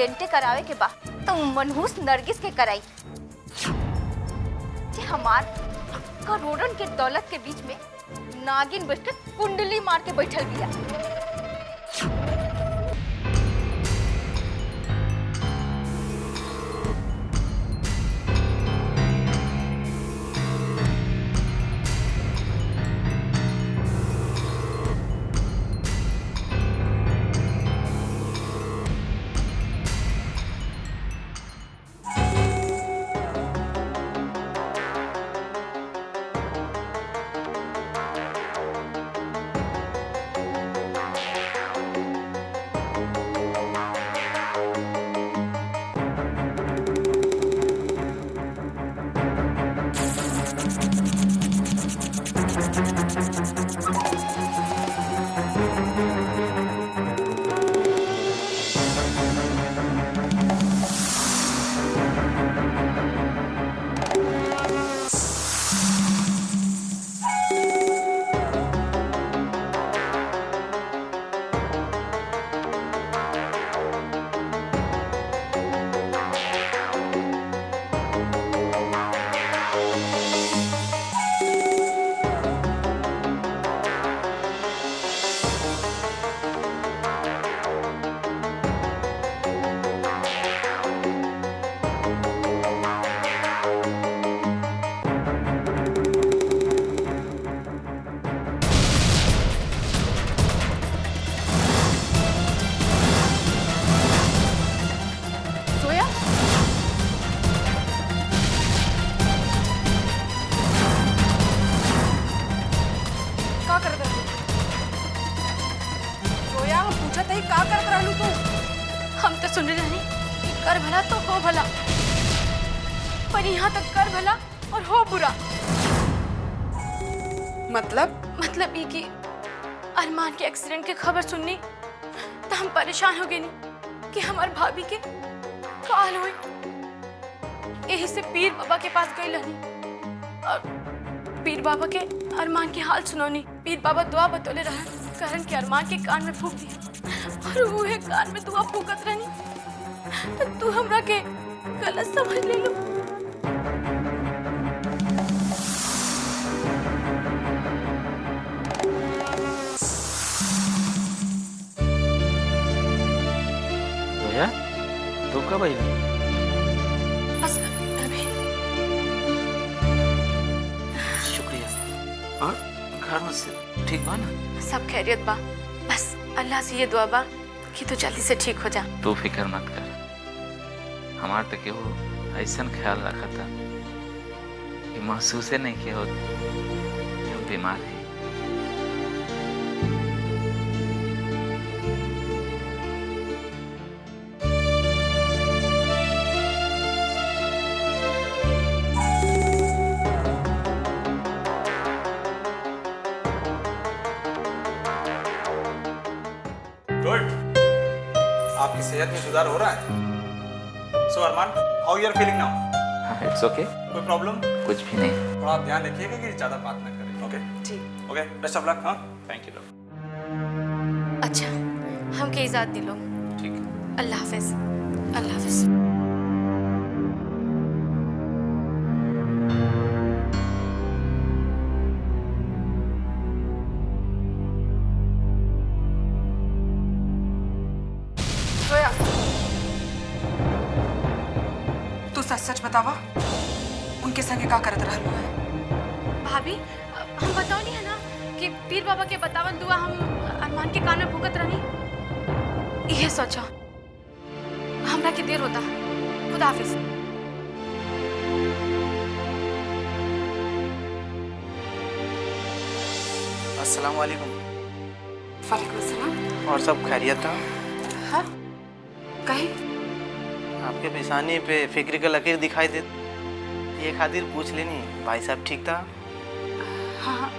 एक्सीडेंटे करावे के बाद तो मनहूस नरगिस के कराई जे हमार करोड़न के दौलत के बीच में नागिन बैठ के कुंडली मार के बैठल बिया। कर भला तो हो भला, पर यहाँ तक कर भला और हो बुरा। मतलब ये कि अरमान के एक्सीडेंट की खबर सुननी तो हम परेशान हो गए नहीं कि हमारे भाभी के काल हुई। यही से पीर बाबा के पास गई लनी और पीर बाबा के अरमान की हाल सुनोनी। पीर बाबा दुआ बतौले रहा कारण के अरमान के कान में फूक दिया और वो है कान में दुआ फूकत रहनी तो तू हमरा के गलत समझ ले लो। तो कब आई? बस अभी। शुक्रिया। हाँ, घर में से ठीक बा ना? सब खैरियत बा, बस अल्लाह से ये दुआ बा कि तू जल्दी से ठीक हो जा। तू फिक्र मत कर, हमार तक वो ऐसा ख्याल रखा था कि महसूस नहीं किया हो कि हम बीमार हैं। गुड, आपकी सेहत में सुधार हो रहा है। So Arman, how you are feeling now? हाँ, इट्स ओके। कोई प्रॉब्लम? कुछ भी नहीं। थोड़ा आप ध्यान रखिएगा कि ज़्यादा बात ना करें। ओके ठीक। Okay, best of luck. हाँ, थैंक यू। अच्छा, हम के इजाज़त दिलो। ठीक। अल्लाह हाफिज। अल्लाह हाफिज। सच बतावा, उनके संगे का करत रहलू है? भाभी, हम बताओ नहीं है ना कि पीर बाबा के बतावन दुआ हम अरमान के कान में फूकत रहनी। यह सोचा हमरा की देर होता। खुदा हाफिज। अस्सलाम वालेकुम। वालेकुम सलाम। और सब खैरियत था? हाँ, कहीं आपके पेशानी पे फिक्र का लकीर दिखाई दे, ये खातिर पूछ लेनी भाई साहब ठीक था? हाँ हाँ,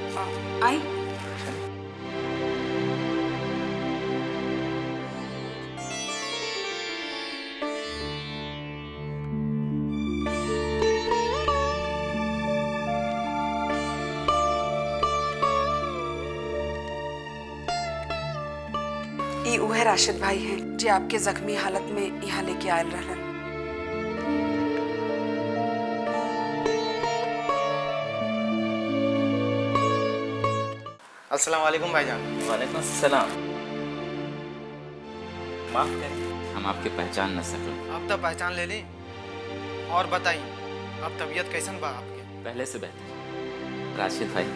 आई। ई उहे राशिद भाई हैं जे आपके जख्मी हालत में यहाँ लेके आयल रहलन। अस्सलाम वालेकुम भाईजान। वालेकुम सलाम। माफ करें, हम आपके पहचान न सकल। आप तो पहचान ले ली। और बताइए, अब तबीयत कैसन बा आपके? पहले से बेहतर। राशिद भाई,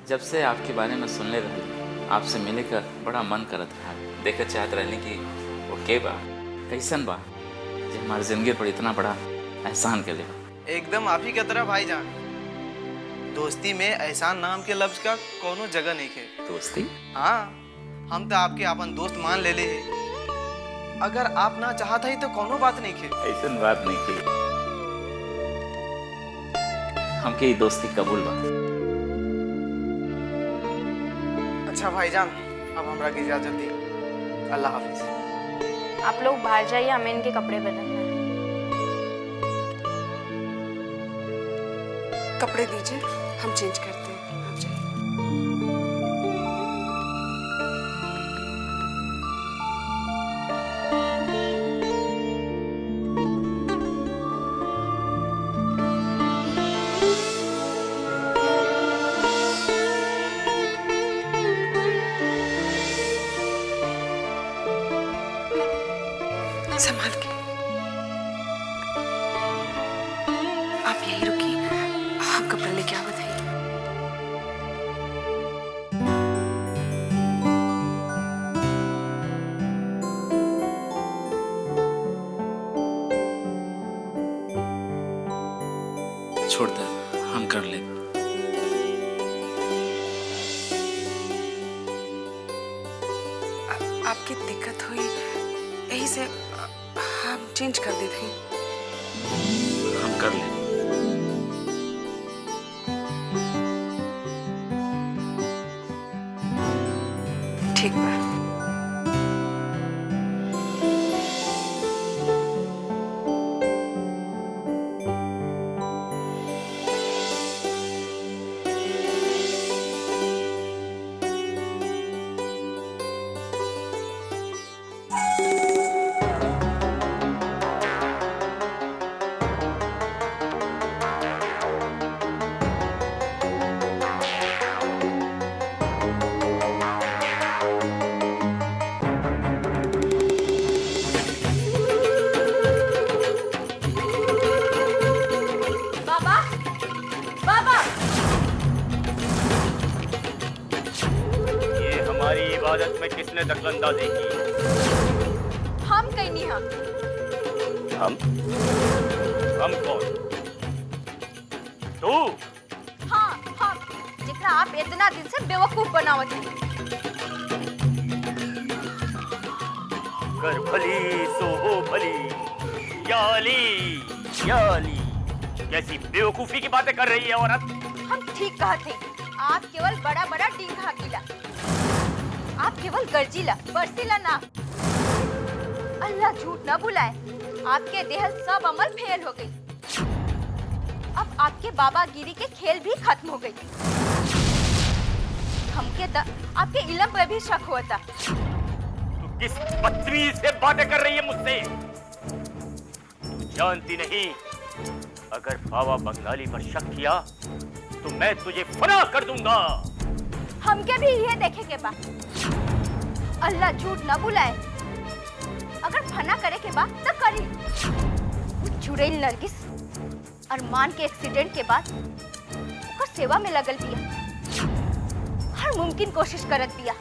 जब से आपके बारे में सुनने रहे, आपसे मिले का बड़ा मन करत रहा। देखे चाहत रहने कि वो के बा, कैसन बा, जो हमारी जिंदगी पर इतना बड़ा एहसान के लिए। एकदम आप ही की तरह भाईजान। दोस्ती में एहसान नाम के लफ्ज का कोनो जगह नहीं है। दोस्ती? हाँ, हम तो आपके अपन दोस्त मान ले ले। अगर आप ना चाहता ही तो कोनो बात नहीं है। ऐसा बात नहीं थी, हमके ये दोस्ती कबूल बा। अच्छा भाईजान, अब हमरा की इजाजत दी। अल्लाह हाफिज। आप लोग बाहर जाइए, हमें इनके कपड़े बदलना है। कपड़े दीजिए, हम चेंज करते हैं। आप जाइए। संभाल के। आप यहीं रुकिए, हम कपड़े लेके आ बताइए। छोड़ दे, हम कर ले। आपकी दिक्कत हुई, यही से हम चेंज कर देते हैं। हम कर ले। ठीक बा। इबादत में किसने दखलंदाजी की? हम कहीं नहीं। हम कौन? तू? हाँ हम, जितना आप इतना दिन से बेवकूफ बनावत हैं। कर भली सो हो भली। याली याली, कैसी बेवकूफी की बातें कर रही है औरत? हम ठीक कहा थे, आप केवल बड़ा बड़ा डींग हाकीला, आप केवल गर्जीला बरसीला ना। अल्लाह झूठ ना बुलाए, आपके देह सब अमल फेल हो गई। अब आपके बाबागिरी के खेल भी खत्म हो गई। हमके आपके इल्म पर भी शक हुआ था। तू किस बदतमीज से बातें कर रही है मुझसे? तू जानती नहीं, अगर बाबा बंगाली पर शक किया तो मैं तुझे फना कर दूंगा। हमके भी ये देखे के बा। अल्लाह झूठ ना बुलाए, अगर फना करे के बाद तो करी। चुड़ैल नरगिस अरमान के एक्सीडेंट के बाद ओकर सेवा में लगल बिया, हर मुमकिन कोशिश करत बिया।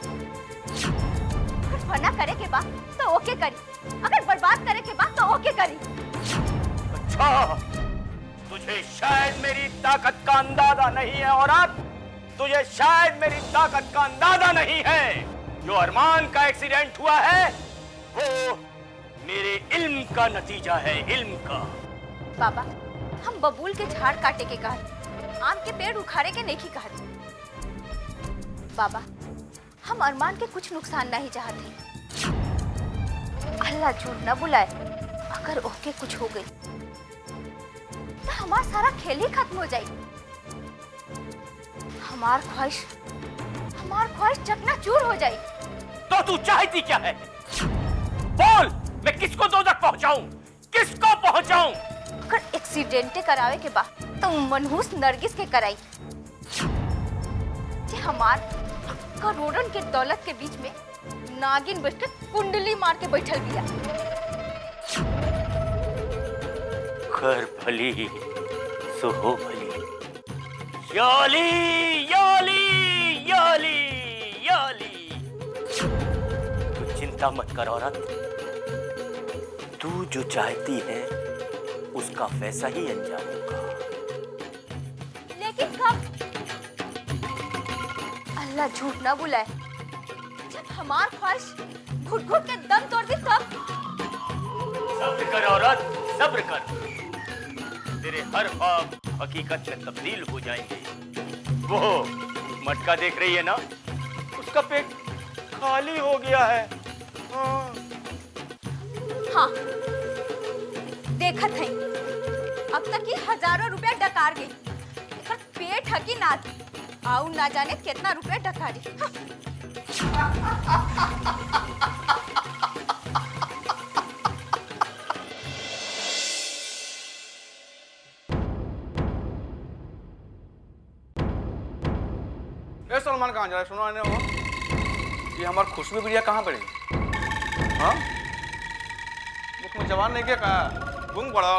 अगर फना करे के बाद तो ओके करी, अगर बर्बाद करे के बाद तो ओके करी। अच्छा, तुझे शायद मेरी ताकत का अंदाजा नहीं है औरत, तुझे शायद मेरी ताकत का अंदाजा नहीं है। जो अरमान का एक्सीडेंट हुआ है वो मेरे इल्म का नतीजा है, इल्म का। बाबा, हम बबूल के झाड़ काटे के कहत, आम के पेड़ उखाड़े के नहीं कहत। बाबा, हम अरमान के कुछ नुकसान नहीं चाहते। अल्लाह झूठ न बुलाए, अगर ओके कुछ हो गई तो हमारा सारा खेल ही खत्म हो जाए। हमार ख्वाहिश चकनाचूर हो जाए। तो तू चाहती क्या है? बोल, मैं किसको दोजख पहुंचाऊं? किसको पहुंचाऊं? अगर एक्सीडेंटे करावे के बाद तो मनहूस नरगिस के कराई जे हमार करोड़न के दौलत के बीच में नागिन बैठ के कुंडली मार के बैठल बिया। कर भली सो हो भली। याली याली याली याली। तू चिंता मत कर औरत, तू जो चाहती है उसका वैसा ही अंजाम होगा। लेकिन कब? अल्लाह झूठ ना बुलाए, जब हमार ख्वाहिश घुट घुट के दम तोड़ दी तब। सब्र कर औरत, सब्र कर। तेरे हर ख्वाब हकीकत में तब्दील हो जाएंगे। वो मटका देख रही है ना, उसका पेट खाली हो गया है। हाँ, देखत है। अब तक ही हजारों रुपया डकार गई। एकर पेट हकी ना आऊ ना जाने कितना रुपया डकारी। ए सलमान कहाँ जा रहा है? सुनो आने हो, ये हमारी खुशबू बिटिया कहाँ पड़ी? हाँ, मुख में जवान नहीं क्या कहा? गुंग पड़ा।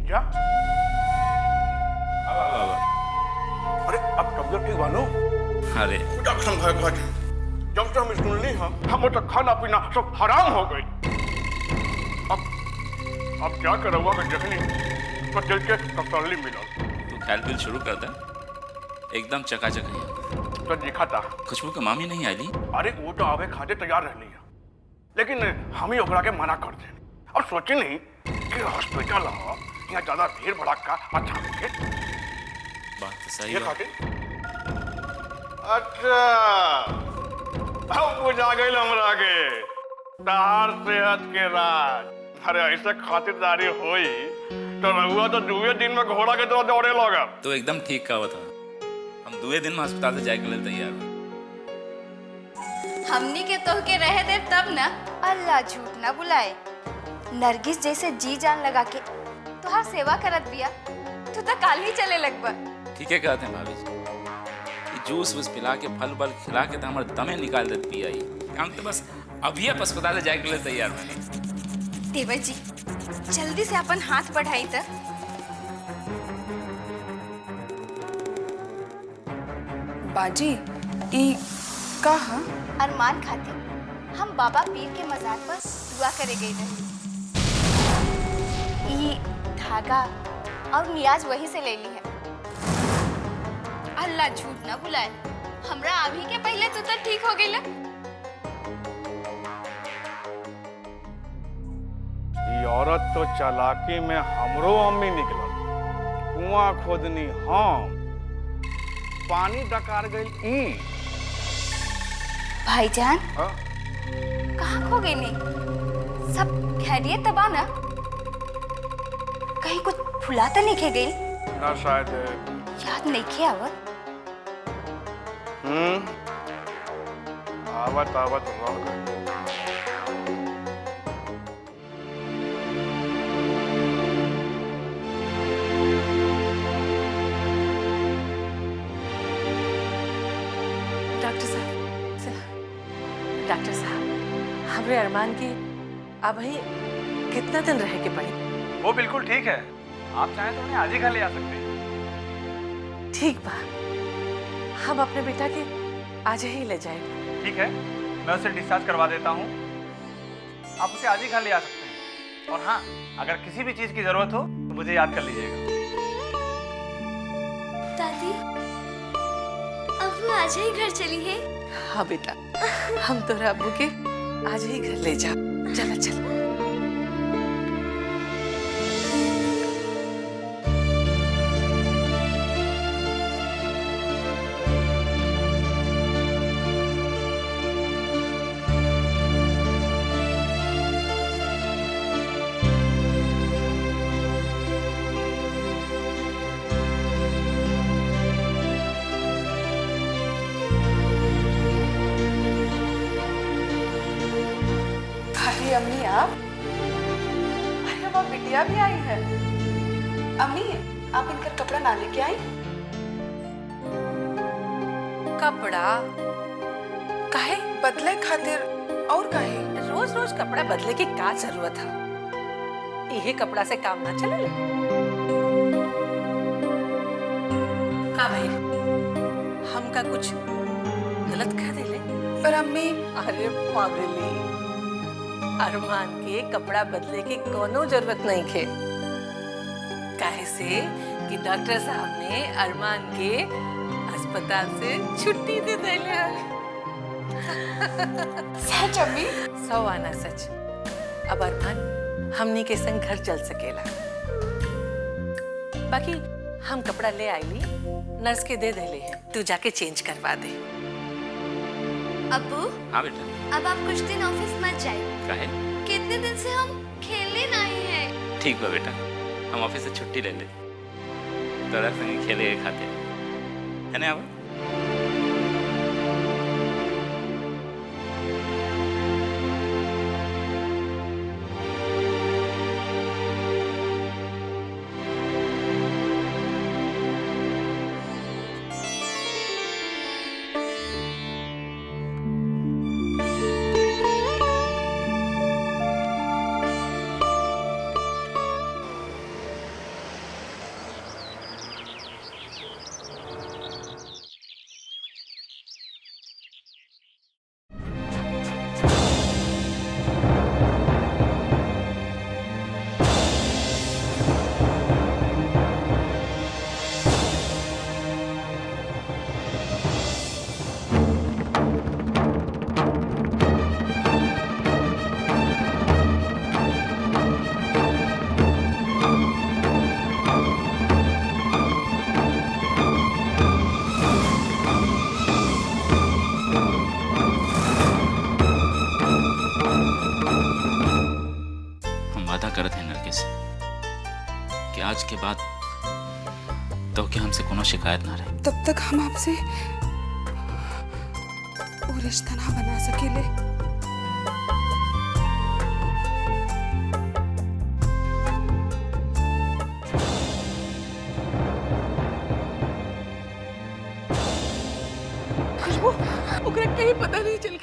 क्या? अरे अब तबियत ठीक बानो? अरे डॉक्टर भाई कहते जब से हम सुन ली हम तो खाना पीना सब हराम हो गई। अब क्या करूँगा मैं देखनी तो दिल के तसल्ली मिला। तू ख्याल बिल शुरू कर दे, एकदम चकाचक है। तो दिखा था खुशबू की मामी नहीं आई? अरे वो तो आवे खाते तैयार रहनी है, लेकिन हम ही ओकरा के मना कर दे। अब सोचे नहीं कि हॉस्पिटल हो यहाँ ज्यादा भीड़ भड़का अच्छा के बात तो सही ये है। खातिर अच्छा अब बुझा गई हमरा के तार सेहत के राज। अरे ऐसे खातिरदारी होई तो रहुआ तो 2 दिन में घोड़ा के तरह दौड़े लगा। तो एकदम ठीक कहा था, हम 2 दिन में अस्पताल से जाके लिए तैयार हैं। हमनी के तो के रहे दे तब ना। अल्लाह झूठ ना बुलाए, नरगिस जैसे जी जान लगा के तुहार सेवा करत बिया, तू तो काल ही चले लगबा। ठीक है कहते हैं भाभी जी, ये जूस वूस पिला के फल बल खिला के तो हमारे दमे निकाल देते पिया ही। हम तो बस अभी अब अस्पताल से जाके लिए तैयार हैं। देवर जी जल्दी से अपन हाथ बढ़ाई त। बाजी ई कहा? अरमान खातिर हम बाबा पीर के मजार पर दुआ करे गए रहे। ई धागा और नियाज वहीं से ले ली है। अल्लाह झूठ ना बुलाए, हमरा अभी के पहले तो ठीक हो गई। ये औरत तो चालाकी में हमरो अम्मी निकलल। कुआं खोदनी हम, पानी डकार गई ई। भाईजान हाँ? कहाँ खो गई नहीं? सब खैरियत तबा ना? कहीं कुछ भुला तो नहीं खे गई? ना शायद। याद नहीं खे आवत? आवत आवत रह गई। हमरे अरमान की अब ही कितना दिन रह के पड़ी? वो बिल्कुल ठीक है, आप चाहें तो उन्हें आज ही घर ले आ सकते हैं। ठीक बा, हम अपने बेटा के आज ही ले जाएंगे। ठीक है, मैं उसे डिस्चार्ज करवा देता हूँ, आप उसे आज ही घर ले आ सकते हैं। और हाँ, अगर किसी भी चीज़ की ज़रूरत हो तो मुझे याद कर लीजिएगा। दादी, अब वो आज ही घर चली है? हाँ बेटा, हम तोरा अब्बू के आज ही घर ले जा। चला चल। अरे अम्मी आप? अरे हमारी बिटिया भी आई है। अम्मी आप इनका कपड़ा ना लेके आई? कपड़ा काहे? बदले खातिर और काहे? रोज रोज कपड़ा बदले की का जरूरत है? यही कपड़ा से काम ना चले। का भाई, हम का कुछ गलत कह दिले? पर अम्मी अरे पागली, अरमान के कपड़ा बदले की कोनो जरूरत नहीं खे। काहे से कि डॉक्टर साहब ने अरमान के अस्पताल से छुट्टी दे दिले। सच अम्मी? सौ आना सच। अब अरमान हमनी के संग घर चल सकेला। बाकी हम कपड़ा ले आईली, नर्स के दे देले हैं, तू जाके चेंज करवा दे। अब्बू, हाँ बेटा। अब आप कुछ दिन ऑफिस मत जाइए। काहे? कितने दिन से हम खेलने नहीं है। ठीक बा बेटा, हम ऑफिस से छुट्टी ले ले, तोरा संगे खेले खाते है ना। अब करत है लड़के से कि आज के बाद तो कि हमसे कोनो शिकायत ना रहे। तब तक हम आपसे वो रिश्ता ना बना सकेले। खुशबू, ओकरा कहीं पता नहीं चल